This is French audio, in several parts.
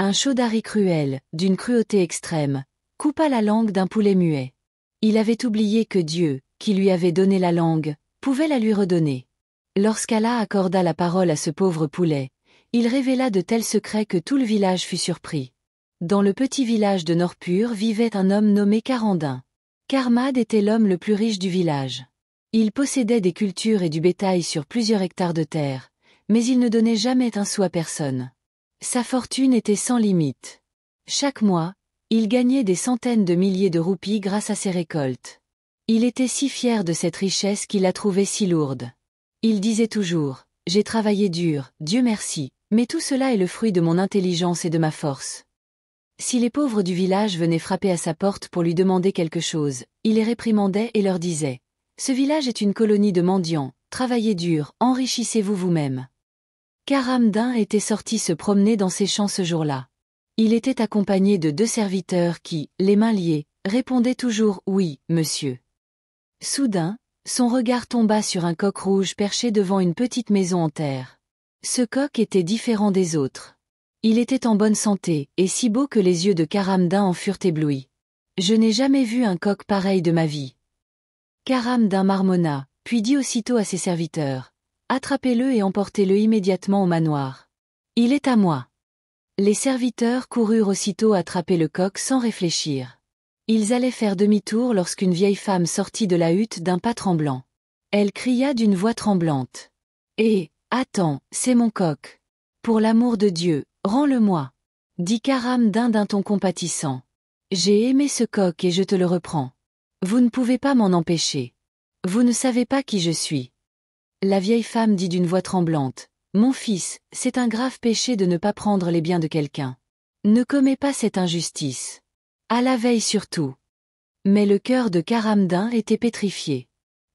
Un chaudari cruel, d'une cruauté extrême, coupa la langue d'un poulet muet. Il avait oublié que Dieu, qui lui avait donné la langue, pouvait la lui redonner. Lorsqu'Allah accorda la parole à ce pauvre poulet, il révéla de tels secrets que tout le village fut surpris. Dans le petit village de Nordpur vivait un homme nommé Karandin. Karmad était l'homme le plus riche du village. Il possédait des cultures et du bétail sur plusieurs hectares de terre, mais il ne donnait jamais un sou à personne. Sa fortune était sans limite. Chaque mois, il gagnait des centaines de milliers de roupies grâce à ses récoltes. Il était si fier de cette richesse qu'il la trouvait si lourde. Il disait toujours, « J'ai travaillé dur, Dieu merci, mais tout cela est le fruit de mon intelligence et de ma force. » Si les pauvres du village venaient frapper à sa porte pour lui demander quelque chose, il les réprimandait et leur disait, « Ce village est une colonie de mendiants, travaillez dur, enrichissez-vous vous-même. » Karamdin était sorti se promener dans ses champs ce jour-là. Il était accompagné de 2 serviteurs qui, les mains liées, répondaient toujours « Oui, monsieur ». Soudain, son regard tomba sur un coq rouge perché devant une petite maison en terre. Ce coq était différent des autres. Il était en bonne santé, et si beau que les yeux de Karamdin en furent éblouis. « Je n'ai jamais vu un coq pareil de ma vie. » Karamdin marmonna, puis dit aussitôt à ses serviteurs, « Attrapez-le et emportez-le immédiatement au manoir. Il est à moi. » Les serviteurs coururent aussitôt attraper le coq sans réfléchir. Ils allaient faire demi-tour lorsqu'une vieille femme sortit de la hutte d'un pas tremblant. Elle cria d'une voix tremblante. « Hé, attends, c'est mon coq. Pour l'amour de Dieu, rends-le-moi. » dit Karamdin d'un ton compatissant. « J'ai aimé ce coq et je te le reprends. Vous ne pouvez pas m'en empêcher. Vous ne savez pas qui je suis. » La vieille femme dit d'une voix tremblante. « Mon fils, c'est un grave péché de ne pas prendre les biens de quelqu'un. Ne commets pas cette injustice. À la veille surtout. » Mais le cœur de Karamdin était pétrifié.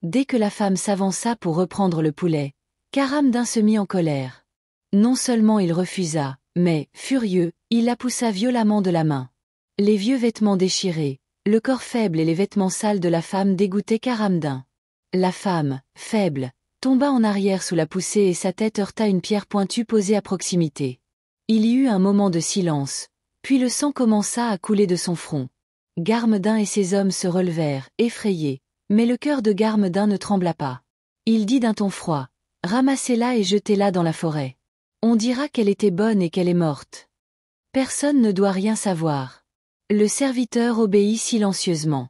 Dès que la femme s'avança pour reprendre le poulet, Karamdin se mit en colère. Non seulement il refusa, mais, furieux, il la poussa violemment de la main. Les vieux vêtements déchirés, le corps faible et les vêtements sales de la femme dégoûtaient Karamdin. La femme, faible, tomba en arrière sous la poussée et sa tête heurta une pierre pointue posée à proximité. Il y eut un moment de silence, puis le sang commença à couler de son front. Garmedin et ses hommes se relevèrent, effrayés, mais le cœur de Garmedin ne trembla pas. Il dit d'un ton froid, « Ramassez-la et jetez-la dans la forêt. On dira qu'elle était bonne et qu'elle est morte. Personne ne doit rien savoir. » Le serviteur obéit silencieusement.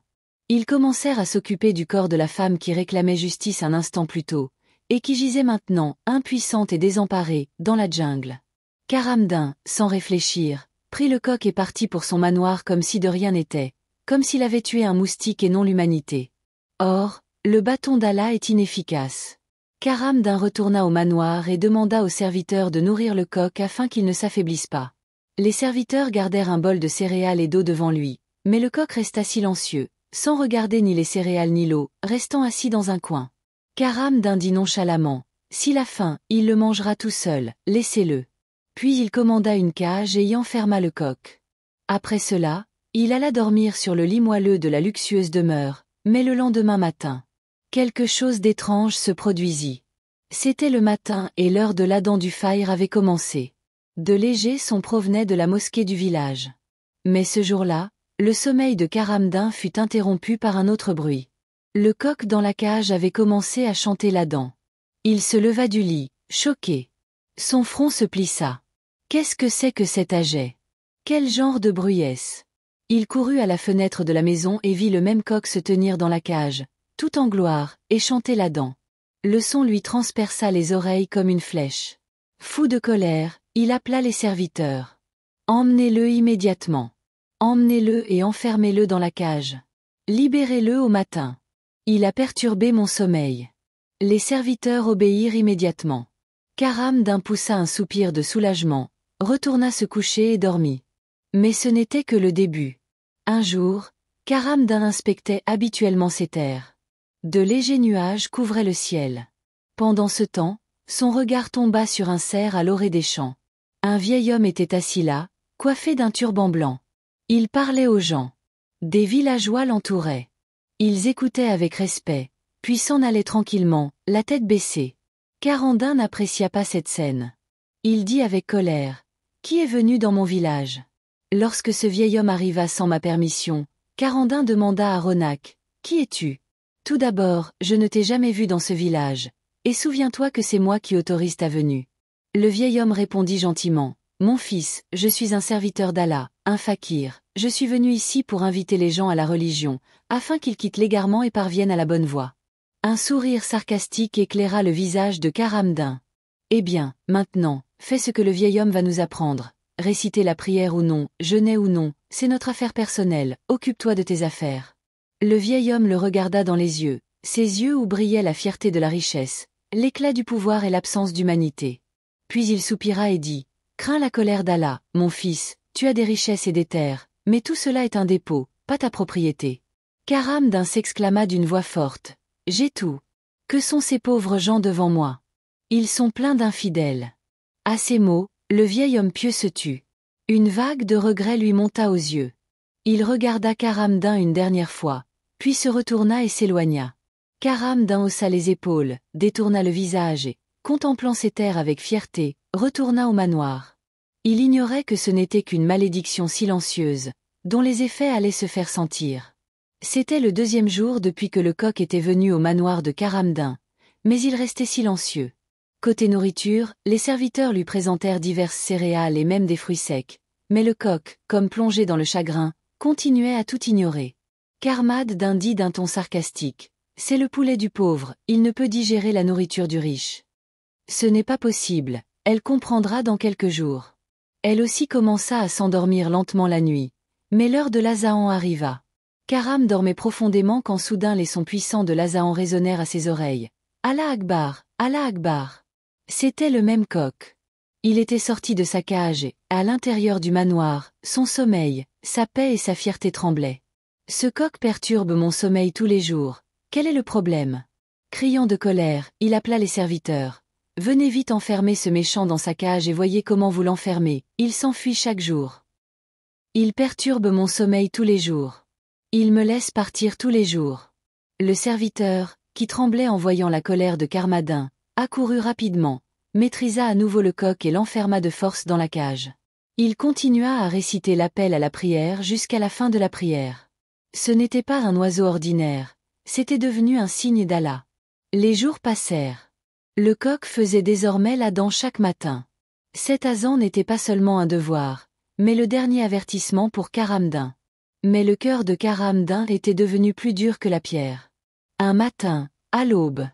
Ils commencèrent à s'occuper du corps de la femme qui réclamait justice un instant plus tôt, et qui gisait maintenant, impuissante et désemparée, dans la jungle. Karamdin, sans réfléchir, prit le coq et partit pour son manoir comme si de rien n'était, comme s'il avait tué un moustique et non l'humanité. Or, le bâton d'Allah est inefficace. Karamdin retourna au manoir et demanda aux serviteurs de nourrir le coq afin qu'il ne s'affaiblisse pas. Les serviteurs gardèrent un bol de céréales et d'eau devant lui, mais le coq resta silencieux, sans regarder ni les céréales ni l'eau, restant assis dans un coin. Karamdin dit nonchalamment, « S'il a faim, il le mangera tout seul, laissez-le. » Puis il commanda une cage et y enferma le coq. Après cela, il alla dormir sur le lit moelleux de la luxueuse demeure, mais le lendemain matin, quelque chose d'étrange se produisit. C'était le matin et l'heure de l'Adhan du Fajr avait commencé. De légers sons provenaient de la mosquée du village. Mais ce jour-là, le sommeil de Karamdin fut interrompu par un autre bruit. Le coq dans la cage avait commencé à chanter l'Adhan. Il se leva du lit, choqué. Son front se plissa. Qu'est-ce que c'est que cet ajet? Quel genre de bruit est-ce? Il courut à la fenêtre de la maison et vit le même coq se tenir dans la cage, tout en gloire, et chanter l'Adhan. Le son lui transperça les oreilles comme une flèche. Fou de colère, il appela les serviteurs. « Emmenez-le immédiatement. Emmenez-le et enfermez-le dans la cage. Libérez-le au matin. Il a perturbé mon sommeil. » Les serviteurs obéirent immédiatement. Karamdin poussa un soupir de soulagement, retourna se coucher et dormit. Mais ce n'était que le début. Un jour, Karamdin inspectait habituellement ses terres. De légers nuages couvraient le ciel. Pendant ce temps, son regard tomba sur un cerf à l'orée des champs. Un vieil homme était assis là, coiffé d'un turban blanc. Il parlait aux gens. Des villageois l'entouraient. Ils écoutaient avec respect, puis s'en allaient tranquillement, la tête baissée. Karamdin n'apprécia pas cette scène. Il dit avec colère, Qui est venu dans mon village? Lorsque ce vieil homme arriva sans ma permission, Carandin demanda à Ronac, Qui es-tu? Tout d'abord, je ne t'ai jamais vu dans ce village, et souviens-toi que c'est moi qui autorise ta venue. Le vieil homme répondit gentiment, Mon fils, je suis un serviteur d'Allah, un fakir, je suis venu ici pour inviter les gens à la religion, afin qu'ils quittent l'égarement et parviennent à la bonne voie. Un sourire sarcastique éclaira le visage de Karamdin. Eh bien, maintenant, fais ce que le vieil homme va nous apprendre. Réciter la prière ou non, jeûner ou non, c'est notre affaire personnelle, occupe-toi de tes affaires. Le vieil homme le regarda dans les yeux, ses yeux où brillait la fierté de la richesse, l'éclat du pouvoir et l'absence d'humanité. Puis il soupira et dit, Crains la colère d'Allah, mon fils, tu as des richesses et des terres, mais tout cela est un dépôt, pas ta propriété. Karamdin s'exclama d'une voix forte, J'ai tout. Que sont ces pauvres gens devant moi? Ils sont pleins d'infidèles. À ces mots, le vieil homme pieux se tut. Une vague de regret lui monta aux yeux. Il regarda Karamdin une dernière fois, puis se retourna et s'éloigna. Karamdin haussa les épaules, détourna le visage et, contemplant ses terres avec fierté, retourna au manoir. Il ignorait que ce n'était qu'une malédiction silencieuse, dont les effets allaient se faire sentir. C'était le 2e jour depuis que le coq était venu au manoir de Karamdin, mais il restait silencieux. Côté nourriture, les serviteurs lui présentèrent diverses céréales et même des fruits secs, mais le coq, comme plongé dans le chagrin, continuait à tout ignorer. Karamdin dit d'un ton sarcastique, « C'est le poulet du pauvre, il ne peut digérer la nourriture du riche. » Ce n'est pas possible, elle comprendra dans quelques jours. Elle aussi commença à s'endormir lentement la nuit, mais l'heure de l'Azaan arriva. Karam dormait profondément quand soudain les sons puissants de l'Azaan résonnèrent à ses oreilles. « Allah Akbar, Allah Akbar !» C'était le même coq. Il était sorti de sa cage et, à l'intérieur du manoir, son sommeil, sa paix et sa fierté tremblaient. Ce coq perturbe mon sommeil tous les jours. Quel est le problème? Criant de colère, il appela les serviteurs. Venez vite enfermer ce méchant dans sa cage et voyez comment vous l'enfermez, il s'enfuit chaque jour. Il perturbe mon sommeil tous les jours. Il me laisse partir tous les jours. Le serviteur, qui tremblait en voyant la colère de Karamdin, accourut rapidement, maîtrisa à nouveau le coq et l'enferma de force dans la cage. Il continua à réciter l'appel à la prière jusqu'à la fin de la prière. Ce n'était pas un oiseau ordinaire, c'était devenu un signe d'Allah. Les jours passèrent. Le coq faisait désormais la dent chaque matin. Cet azan n'était pas seulement un devoir, mais le dernier avertissement pour Karamdin. Mais le cœur de Karamdin était devenu plus dur que la pierre. Un matin, à l'aube,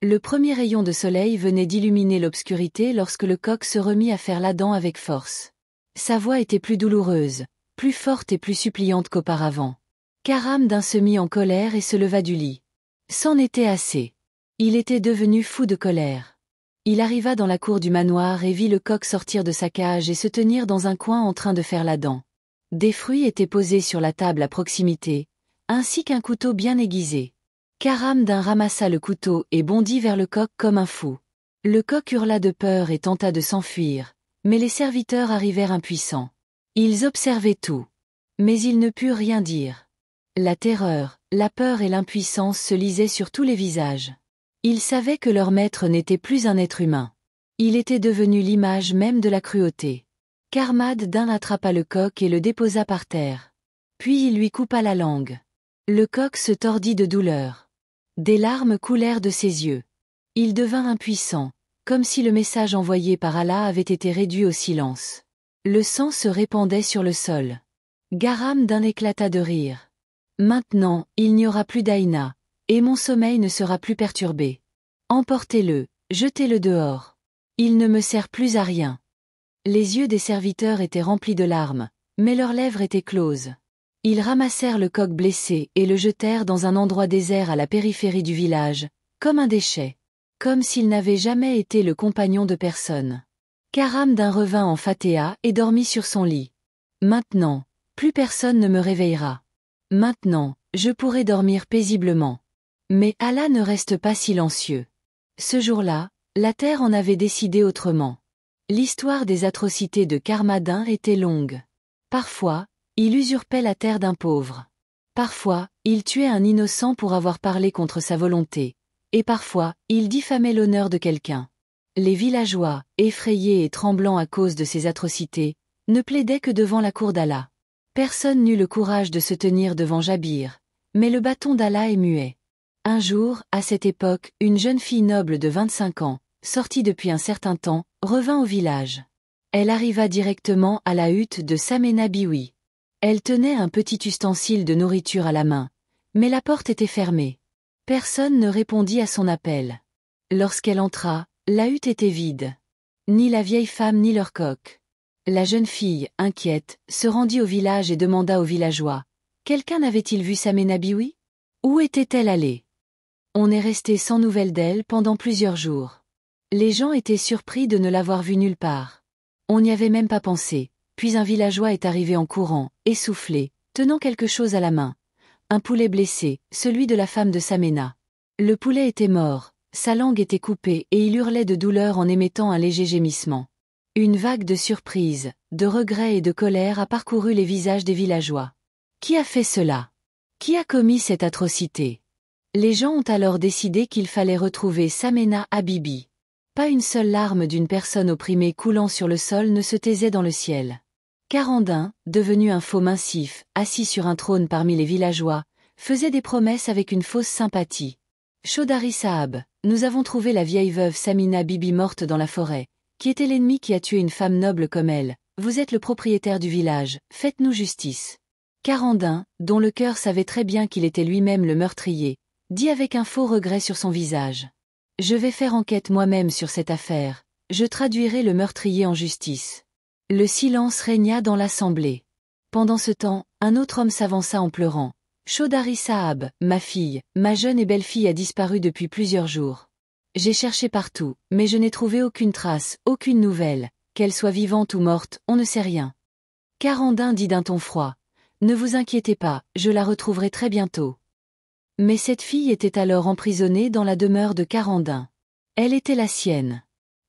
le premier rayon de soleil venait d'illuminer l'obscurité lorsque le coq se remit à faire la dent avec force. Sa voix était plus douloureuse, plus forte et plus suppliante qu'auparavant. Karamdin se mit en colère et se leva du lit. C'en était assez. Il était devenu fou de colère. Il arriva dans la cour du manoir et vit le coq sortir de sa cage et se tenir dans un coin en train de faire la dent. Des fruits étaient posés sur la table à proximité, ainsi qu'un couteau bien aiguisé. Karamdin ramassa le couteau et bondit vers le coq comme un fou. Le coq hurla de peur et tenta de s'enfuir, mais les serviteurs arrivèrent impuissants. Ils observaient tout. Mais ils ne purent rien dire. La terreur, la peur et l'impuissance se lisaient sur tous les visages. Ils savaient que leur maître n'était plus un être humain. Il était devenu l'image même de la cruauté. Karamdin attrapa le coq et le déposa par terre. Puis il lui coupa la langue. Le coq se tordit de douleur. Des larmes coulèrent de ses yeux. Il devint impuissant, comme si le message envoyé par Allah avait été réduit au silence. Le sang se répandait sur le sol. Karamdin éclata de rire. Maintenant, il n'y aura plus d'Aïna, et mon sommeil ne sera plus perturbé. Emportez-le, jetez-le dehors. Il ne me sert plus à rien. Les yeux des serviteurs étaient remplis de larmes, mais leurs lèvres étaient closes. Ils ramassèrent le coq blessé et le jetèrent dans un endroit désert à la périphérie du village, comme un déchet. Comme s'il n'avait jamais été le compagnon de personne. Karamdin revint en Fatiha et dormit sur son lit. Maintenant, plus personne ne me réveillera. Maintenant, je pourrai dormir paisiblement. Mais Allah ne reste pas silencieux. Ce jour-là, la terre en avait décidé autrement. L'histoire des atrocités de Karamdin était longue. Parfois, il usurpait la terre d'un pauvre. Parfois, il tuait un innocent pour avoir parlé contre sa volonté. Et parfois, il diffamait l'honneur de quelqu'un. Les villageois, effrayés et tremblants à cause de ces atrocités, ne plaidait que devant la cour d'Allah. Personne n'eut le courage de se tenir devant Jabir, mais le bâton d'Allah est muet. Un jour, à cette époque, une jeune fille noble de 25 ans, sortie depuis un certain temps, revint au village. Elle arriva directement à la hutte de Samena Biwi. Elle tenait un petit ustensile de nourriture à la main, mais la porte était fermée. Personne ne répondit à son appel. Lorsqu'elle entra, la hutte était vide. Ni la vieille femme ni leur coq. La jeune fille, inquiète, se rendit au village et demanda aux villageois. Quelqu'un avait-il vu Samena Biwi? Où était-elle allée? On est resté sans nouvelles d'elle pendant plusieurs jours. Les gens étaient surpris de ne l'avoir vue nulle part. On n'y avait même pas pensé, puis un villageois est arrivé en courant, essoufflé, tenant quelque chose à la main. Un poulet blessé, celui de la femme de Samena. Le poulet était mort, sa langue était coupée et il hurlait de douleur en émettant un léger gémissement. Une vague de surprise, de regret et de colère a parcouru les visages des villageois. Qui a fait cela? Qui a commis cette atrocité? Les gens ont alors décidé qu'il fallait retrouver Samena Habibi. Pas une seule larme d'une personne opprimée coulant sur le sol ne se taisait dans le ciel. Karandin, devenu un faux massif, assis sur un trône parmi les villageois, faisait des promesses avec une fausse sympathie. Chaudhary Sahab, nous avons trouvé la vieille veuve Samena Bibi morte dans la forêt, qui était l'ennemi qui a tué une femme noble comme elle. Vous êtes le propriétaire du village, faites-nous justice. Karandin, dont le cœur savait très bien qu'il était lui-même le meurtrier, dit avec un faux regret sur son visage. Je vais faire enquête moi-même sur cette affaire, je traduirai le meurtrier en justice. Le silence régna dans l'assemblée. Pendant ce temps, un autre homme s'avança en pleurant. Chaudhary Sahab, ma fille, ma jeune et belle-fille a disparu depuis plusieurs jours. J'ai cherché partout, mais je n'ai trouvé aucune trace, aucune nouvelle, qu'elle soit vivante ou morte, on ne sait rien. Karandin dit d'un ton froid. Ne vous inquiétez pas, je la retrouverai très bientôt. Mais cette fille était alors emprisonnée dans la demeure de Karandin. Elle était la sienne.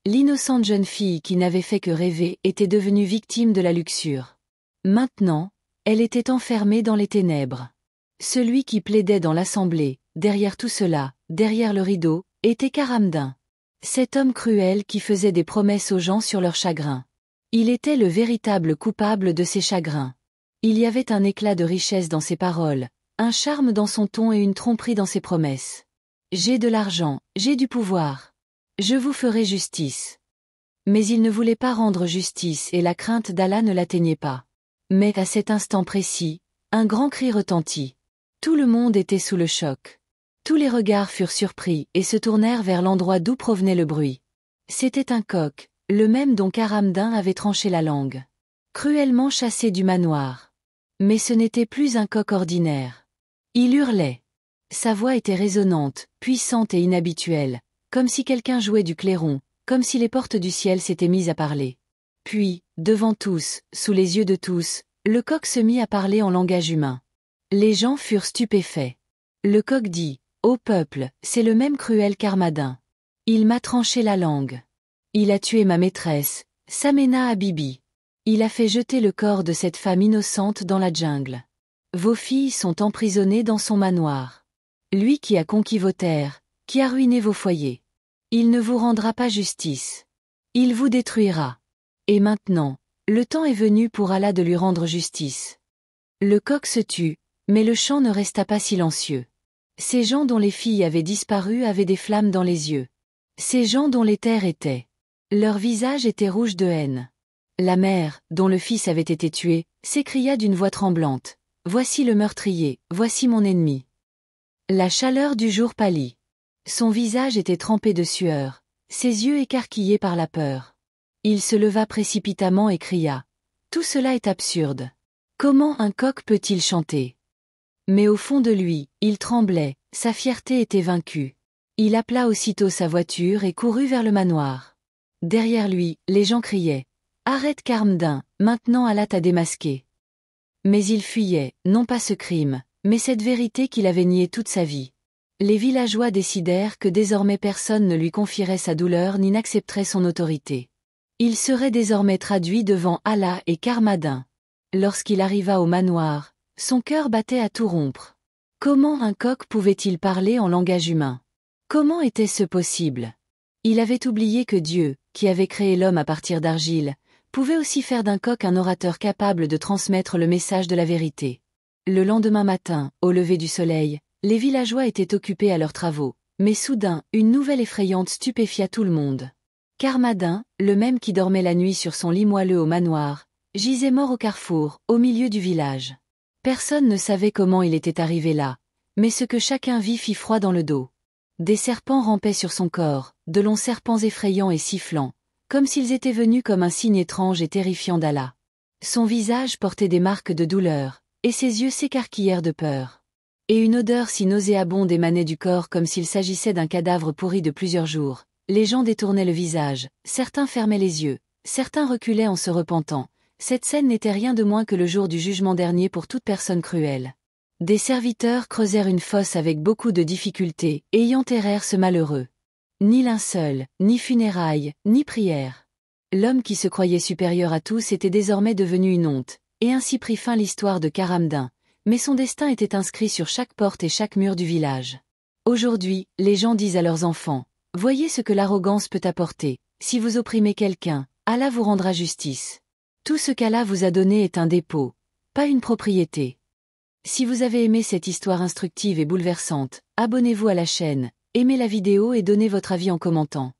L'innocente jeune fille qui n'avait fait que rêver était devenue victime de la luxure. Maintenant, elle était enfermée dans les ténèbres. Celui qui plaidait dans l'assemblée, derrière tout cela, derrière le rideau, était Karamdin. Cet homme cruel qui faisait des promesses aux gens sur leur chagrin. Il était le véritable coupable de ces chagrins. Il y avait un éclat de richesse dans ses paroles, un charme dans son ton et une tromperie dans ses promesses. J'ai de l'argent, j'ai du pouvoir. Je vous ferai justice. Mais il ne voulait pas rendre justice et la crainte d'Allah ne l'atteignait pas. Mais à cet instant précis, un grand cri retentit. Tout le monde était sous le choc. Tous les regards furent surpris et se tournèrent vers l'endroit d'où provenait le bruit. C'était un coq, le même dont Karamdin avait tranché la langue. Cruellement chassé du manoir. Mais ce n'était plus un coq ordinaire. Il hurlait. Sa voix était résonnante, puissante et inhabituelle, comme si quelqu'un jouait du clairon, comme si les portes du ciel s'étaient mises à parler. Puis, devant tous, sous les yeux de tous, le coq se mit à parler en langage humain. Les gens furent stupéfaits. Le coq dit, « Ô peuple, c'est le même cruel qu'Armadin. Il m'a tranché la langue. Il a tué ma maîtresse, Samena Habibi. Il a fait jeter le corps de cette femme innocente dans la jungle. Vos filles sont emprisonnées dans son manoir. Lui qui a conquis vos terres, qui a ruiné vos foyers. Il ne vous rendra pas justice. Il vous détruira. Et maintenant, le temps est venu pour Allah de lui rendre justice. » Le coq se tut, mais le chant ne resta pas silencieux. Ces gens dont les filles avaient disparu avaient des flammes dans les yeux. Ces gens dont les terres étaient. Leurs visages étaient rouges de haine. La mère, dont le fils avait été tué, s'écria d'une voix tremblante. « Voici le meurtrier, voici mon ennemi. » La chaleur du jour pâlit. Son visage était trempé de sueur, ses yeux écarquillés par la peur. Il se leva précipitamment et cria. « Tout cela est absurde. Comment un coq peut-il chanter ?» Mais au fond de lui, il tremblait, sa fierté était vaincue. Il appela aussitôt sa voiture et courut vers le manoir. Derrière lui, les gens criaient. « Arrête Karamdin, maintenant Allah t'a démasqué. » Mais il fuyait, non pas ce crime, mais cette vérité qu'il avait niée toute sa vie. Les villageois décidèrent que désormais personne ne lui confierait sa douleur ni n'accepterait son autorité. Il serait désormais traduit devant Allah et Karmadin. Lorsqu'il arriva au manoir, son cœur battait à tout rompre. Comment un coq pouvait-il parler en langage humain? Comment était-ce possible? Il avait oublié que Dieu, qui avait créé l'homme à partir d'argile, pouvait aussi faire d'un coq un orateur capable de transmettre le message de la vérité. Le lendemain matin, au lever du soleil, les villageois étaient occupés à leurs travaux, mais soudain, une nouvelle effrayante stupéfia tout le monde. Carmadin, le même qui dormait la nuit sur son lit moelleux au manoir, gisait mort au carrefour, au milieu du village. Personne ne savait comment il était arrivé là, mais ce que chacun vit fit froid dans le dos. Des serpents rampaient sur son corps, de longs serpents effrayants et sifflants, comme s'ils étaient venus comme un signe étrange et terrifiant d'Allah. Son visage portait des marques de douleur, et ses yeux s'écarquillèrent de peur. Et une odeur si nauséabonde émanait du corps comme s'il s'agissait d'un cadavre pourri de plusieurs jours. Les gens détournaient le visage, certains fermaient les yeux, certains reculaient en se repentant. Cette scène n'était rien de moins que le jour du jugement dernier pour toute personne cruelle. Des serviteurs creusèrent une fosse avec beaucoup de difficultés et y enterrèrent ce malheureux. Ni linceul, ni funérailles, ni prière. L'homme qui se croyait supérieur à tous était désormais devenu une honte, et ainsi prit fin l'histoire de Karamdin, mais son destin était inscrit sur chaque porte et chaque mur du village. Aujourd'hui, les gens disent à leurs enfants, « Voyez ce que l'arrogance peut apporter, si vous opprimez quelqu'un, Allah vous rendra justice. » Tout ce qu'Allah vous a donné est un dépôt, pas une propriété. Si vous avez aimé cette histoire instructive et bouleversante, abonnez-vous à la chaîne, aimez la vidéo et donnez votre avis en commentant.